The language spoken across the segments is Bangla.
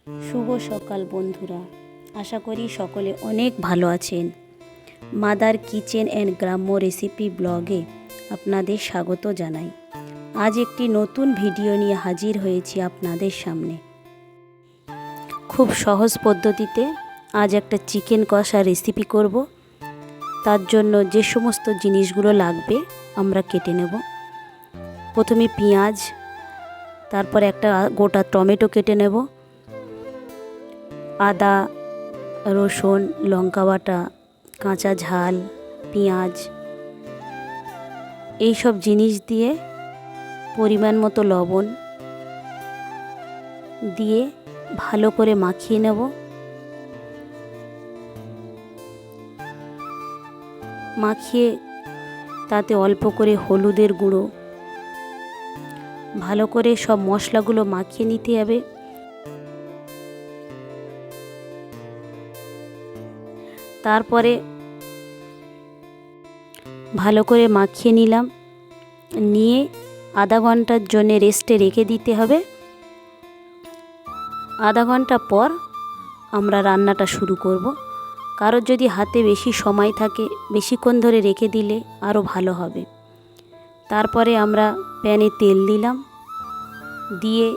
শুভ সকাল বন্ধুরা, আশা করি সকলে অনেক ভালো আছেন। মাদার কিচেন অ্যান্ড গ্রাম্য রেসিপি ব্লগে আপনাদের স্বাগত জানাই। আজ একটি নতুন ভিডিও নিয়ে হাজির হয়েছি আপনাদের সামনে। খুব সহজ পদ্ধতিতে আজ একটা চিকেন কষা রেসিপি করব। তার জন্য যে সমস্ত জিনিসগুলো লাগবে আমরা কেটে নেব। প্রথমে পেঁয়াজ, তারপরে একটা গোটা টমেটো কেটে নেব, আদা, রসুন, লঙ্কা বাটা, কাঁচা ঝাল, পেঁয়াজ, এই সব জিনিস দিয়ে পরিমাণ মতো লবণ দিয়ে ভালো করে মাখিয়ে নেব। মাখিয়ে তাতে অল্প করে হলুদের গুঁড়ো, ভালো করে সব মশলাগুলো মাখিয়ে নিতে হবে। তারপরে ভালো করে মাখিয়ে নিলাম, নিয়ে আধা ঘন্টার জন্য রেস্টে রেখে দিতে হবে। আধা ঘন্টা পর আমরা রান্নাটা শুরু করব। কারোর যদি হাতে বেশি সময় থাকে, বেশিক্ষণ ধরে রেখে দিলে আরও ভালো হবে। তারপরে আমরা প্যানে তেল দিলাম, দিয়ে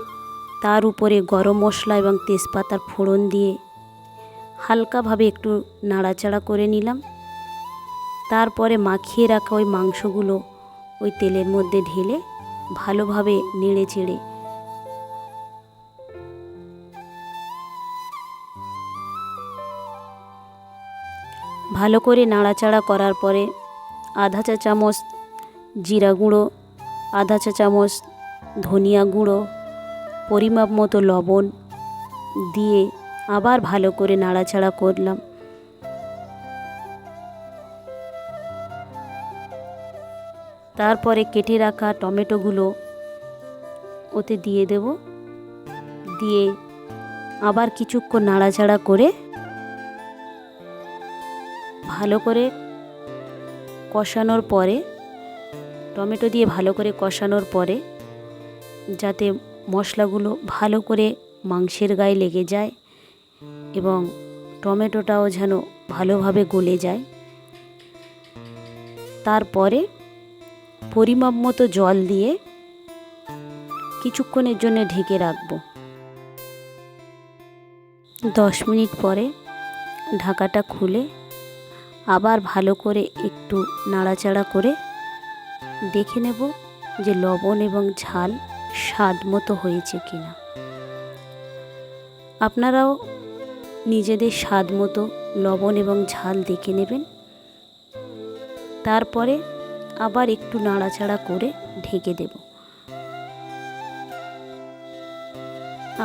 তার উপরে গরম মশলা এবং তেজপাতার ফোড়ন দিয়ে হালকাভাবে একটু নাড়াচাড়া করে নিলাম। তারপরে মাখিয়ে রাখা ওই মাংসগুলো ওই তেলের মধ্যে ঢেলে ভালোভাবে নেড়ে চেড়ে ভালো করে নাড়াচাড়া করার পরে আধা চা চামচ জিরা গুঁড়ো, আধা চা চামচ ধনিয়া গুঁড়ো, পরিমাপ মতো লবণ দিয়ে আবার ভালো করে নাড়াচাড়া করলাম। তারপরে কেটে রাখা টমেটোগুলো ওতে দিয়ে দেব, দিয়ে আবার কিছুক্ষণ নাড়াচাড়া করে ভালো করে কষানোর পরে, টমেটো দিয়ে ভালো করে কষানোর পরে যাতে মশলাগুলো ভালো করে মাংসের গায়ে লেগে যায় এবং টমেটোটাও যেন ভালোভাবে গলে যায়, তারপরে পরিমাপ মতো জল দিয়ে কিছুক্ষণের জন্য ঢেকে রাখবো। 10 মিনিট পরে ঢাকাটা খুলে আবার ভালো করে একটু নাড়াচাড়া করে দেখে নেব যে লবণ এবং ঝাল স্বাদ মতো হয়েছে কিনা। আপনারাও নিজেদের স্বাদ মতো লবণ এবং ঝাল দেখে নেবেন। তারপরে আবার একটু নাড়াচাড়া করে ঢেকে দেব।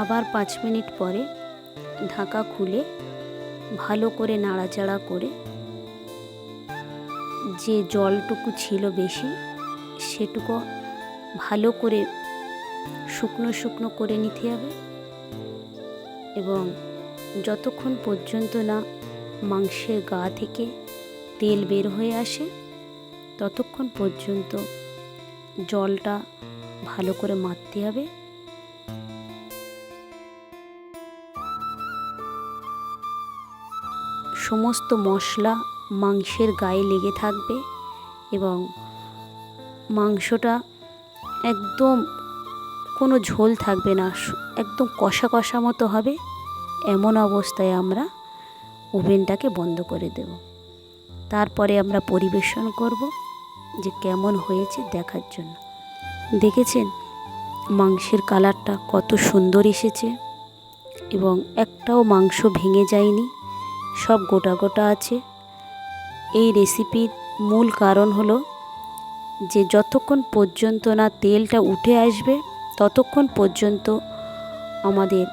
আবার 5 মিনিট পরে ঢাকা খুলে ভালো করে নাড়াচাড়া করে যে জলটুকু ছিল বেশি সেটুকু ভালো করে শুকনো শুকনো করে নিতে হবে এবং যতক্ষণ পর্যন্ত না মাংসের গা থেকে তেল বের হয়ে আসে ততক্ষণ পর্যন্ত জলটা ভালো করে মাখতে হবে। সমস্ত মশলা মাংসের গায়ে লেগে থাকবে এবং মাংসটা একদম কোনো ঝোল থাকবে না, একদম কষা কষা মতো হবে। এমন অবস্থায় আমরা ওভেনটাকে বন্ধ করে দেব। তারপরে আমরা পরিবেশন করব যে কেমন হয়েছে দেখার জন্য। দেখেছেন মাংসের কালারটা কত সুন্দর এসেছে এবং একটাও মাংস ভেঙে যায়নি, সব গোটা গোটা আছে। এই রেসিপির মূল কারণ হলো যে যতক্ষণ পর্যন্ত না তেলটা উঠে আসবে ততক্ষণ পর্যন্ত আমাদের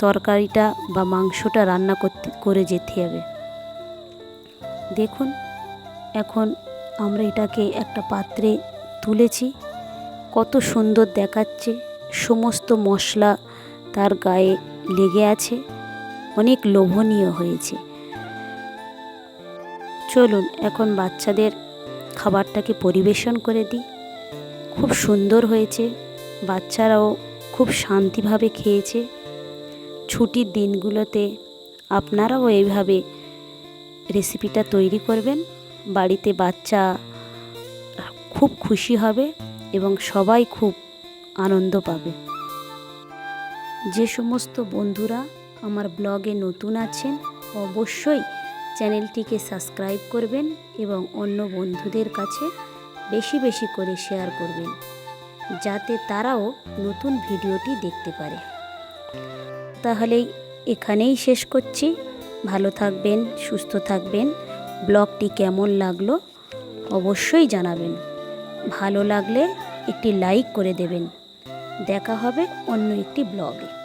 তরকারিটা বা মাংসটা রান্না করে যেতে হবে। দেখুন এখন আমরা এটাকে একটা পাত্রে তুলেছি, কত সুন্দর দেখাচ্ছে, সমস্ত মশলা তার গায়ে লেগে আছে, অনেক লোভনীয় হয়েছে। চলুন এখন বাচ্চাদের খাবারটাকে পরিবেশন করে দিই। খুব সুন্দর হয়েছে, বাচ্চারাও খুব শান্তিভাবে খেয়েছে। ছুটির দিনগুলোতে আপনারাও এইভাবে রেসিপিটা তৈরি করবেন। বাড়িতে বাচ্চা খুব খুশি হবে এবং সবাই খুব আনন্দ পাবে। যে সমস্ত বন্ধুরা আমার ব্লগে নতুন আছেন অবশ্যই চ্যানেলটিকে সাবস্ক্রাইব করবেন এবং অন্য বন্ধুদের কাছে বেশি বেশি করে শেয়ার করবেন, যাতে তারাও নতুন ভিডিওটি দেখতে পারে। তাহলেই এখানেই শেষ করছি। ভালো থাকবেন, সুস্থ থাকবেন। ব্লগটি কেমন লাগলো অবশ্যই জানাবেন। ভালো লাগলে একটি লাইক করে দেবেন। দেখা হবে অন্য একটি ব্লগে।